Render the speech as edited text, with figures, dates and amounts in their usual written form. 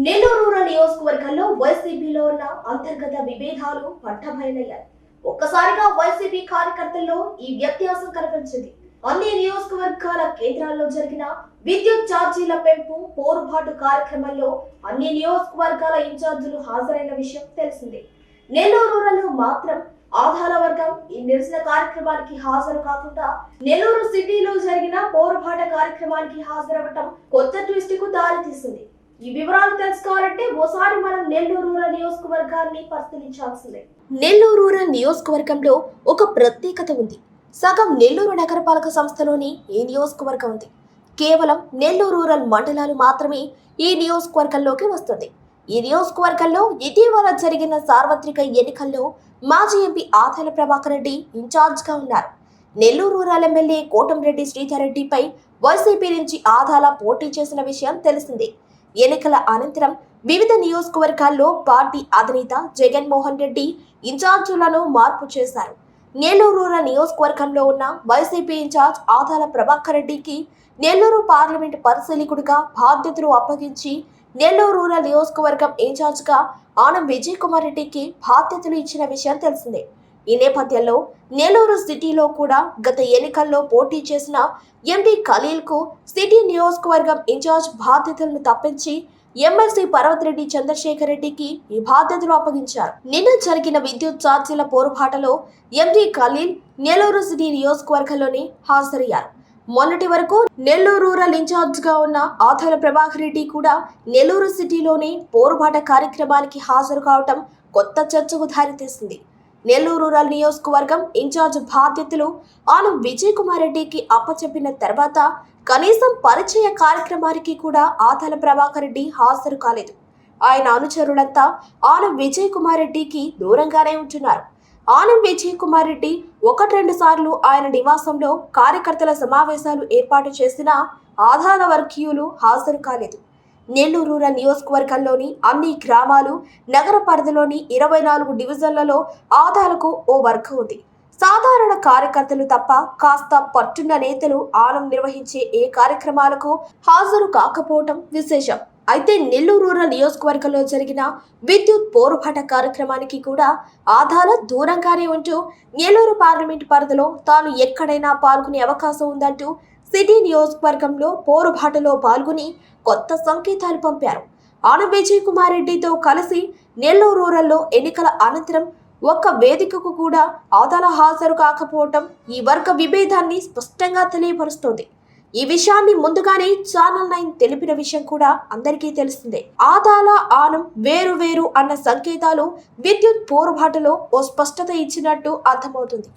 Nellore rural నియోజకవర్గంలో వైసీపీలో ఉన్న అంతర్గత విభేదాలు పట్టబయలయ్యాయి. ఒక్కసారిగా వైసీపీ కార్యకర్తల్లో ఈ వ్యత్యాసం కనిపించింది. అన్ని నియోజకవర్గాల కేంద్రాల్లో జరిగిన విద్యుత్ ఛార్జీల పెంపు పోరుబాటు కార్యక్రమంలో అన్ని నియోజకవర్గాల ఇన్ఛార్జీలు హాజరైన విషయం తెలిసిందే. నెల్లూరు రూరల్ మాత్రం ఆధార వర్గం ఈ నిరసన కార్యక్రమానికి హాజరు కాకుండా నెల్లూరు సిటీలో జరిగిన పోరుబాట కార్యక్రమానికి హాజరవటం కొత్త ట్విస్ట్ కు దారితీసింది. ఈ వివరాలు తెలుసుకోవాలంటే ఓసారి మనం నెల్లూరు రూరల్ నియోజకవర్గాన్ని పరిశీలించాల్సిందే. నెల్లూరు రూరల్ నియోజకవర్గంలో ఒక ప్రత్యేకత ఉంది. సగం నెల్లూరు నగరపాలక సంస్థలోని ఈ నియోజకవర్గం ఉంది. కేవలం నెల్లూరు రూరల్ మండలాలు మాత్రమే ఈ నియోజకవర్గంలోకి వస్తుంది. ఈ నియోజకవర్గంలో ఇటీవల జరిగిన సార్వత్రిక ఎన్నికల్లో మాజీ ఎంపీ ఆదాల ప్రభాకర్ రెడ్డి ఇన్ఛార్జ్గా ఉన్నారు. నెల్లూరు రూరల్ ఎమ్మెల్యే కోటంరెడ్డి శ్రీధర్ రెడ్డిపై వైసీపీ నుంచి ఆదాల పోటీ చేసిన విషయం తెలిసిందే. ఎన్నికల అనంతరం వివిధ నియోజకవర్గాల్లో పార్టీ అధినేత జగన్మోహన్ రెడ్డి ఇన్ఛార్జీలను మార్పు చేశారు. నెల్లూరు రూరల్ నియోజకవర్గంలో ఉన్న వైసీపీ ఇన్ఛార్జ్ ఆదాల ప్రభాకర్ రెడ్డికి నెల్లూరు పార్లమెంటు పరిశీలకుడిగా బాధ్యతలు అప్పగించి నెల్లూరు రూరల్ నియోజకవర్గం ఇన్ఛార్జ్గా ఆనం విజయ్ కుమార్ రెడ్డికి బాధ్యతలు ఇచ్చిన విషయం తెలిసిందే. ఈ నేపథ్యంలో నెల్లూరు సిటీలో కూడా గత ఎన్నికల్లో పోటీ చేసిన ఎంపీ ఖలీల్కు సిటీ నియోజకవర్గం ఇన్ఛార్జ్ బాధ్యతలను తప్పించి ఎమ్మెల్సీ పర్వతిరెడ్డి చంద్రశేఖర్ రెడ్డికి ఈ బాధ్యతలు అప్పగించారు. నిన్న జరిగిన విద్యుత్ ఛార్జీల పోరుబాటలో ఎంపీ ఖలీల్ నెల్లూరు సిటీ నియోజకవర్గంలోని హాజరయ్యారు. మొన్నటి వరకు నెల్లూరు రూరల్ ఇన్ఛార్జ్గా ఉన్న ఆదాల ప్రభాకర్ రెడ్డి కూడా నెల్లూరు సిటీలోని పోరుబాట కార్యక్రమానికి హాజరు కావటం కొత్త చర్చకు దారితీసింది. నెల్లూరు రూరల్ నియోజకవర్గం ఇన్ఛార్జ్ బాధ్యతలు ఆనం విజయ్ కుమార్ రెడ్డికి అప్పచెప్పిన తర్వాత కనీసం పరిచయ కార్యక్రమానికి కూడా ఆదాల ప్రభాకర్ రెడ్డి హాజరు కాలేదు. ఆయన అనుచరులంతా ఆనం విజయ్ కుమార్ రెడ్డికి దూరంగానే ఉంటున్నారు. ఆనం విజయ్ కుమార్ రెడ్డి 1-2 సార్లు ఆయన నివాసంలో కార్యకర్తల సమావేశాలు ఏర్పాటు చేసినా ఆదాల వర్గీయులు హాజరు కాలేదు. నెల్లూరు రూరల్ నియోజకవర్గంలోని అన్ని గ్రామాలు, నగర పరిధిలోని 24 డివిజన్లలో ఆదాలకు ఓ వర్గం ఉంది. సాధారణ కార్యకర్తలు తప్ప కాస్త పట్టున్న నేతలు ఆనం నిర్వహించే ఏ కార్యక్రమాలకు హాజరు కాకపోవటం విశేషం. అయితే నెల్లూరు రూరల్ నియోజకవర్గంలో జరిగిన విద్యుత్ పోరుబాట కార్యక్రమానికి కూడా ఆదాల దూరంగానే ఉంటూ నెల్లూరు పార్లమెంటు పరిధిలో తాను ఎక్కడైనా పాల్గొనే అవకాశం ఉందంటూ సిటీ నియోజకవర్గంలో పోరుబాటలో పాల్గొని కొత్త సంకేతాలు పంపారు. ఆనం విజయ్ కుమార్ రెడ్డితో కలిసి నెల్లూరు రూరల్లో ఎన్నికల అనంతరం ఒక్క వేదికకు కూడా ఆదాల హాజరు కాకపోవటం ఈ వర్గ విభేదాన్ని స్పష్టంగా తెలియపరుస్తోంది. ఈ విషయాన్ని ముందుగానే ఛానల్ 9 తెలిపిన విషయం కూడా అందరికీ తెలిసిందే. ఆదాల ఆనం వేరు వేరు అన్న సంకేతాలు విద్యుత్ పోరుబాటలో ఓ స్పష్టత ఇచ్చినట్టు అర్థమవుతుంది.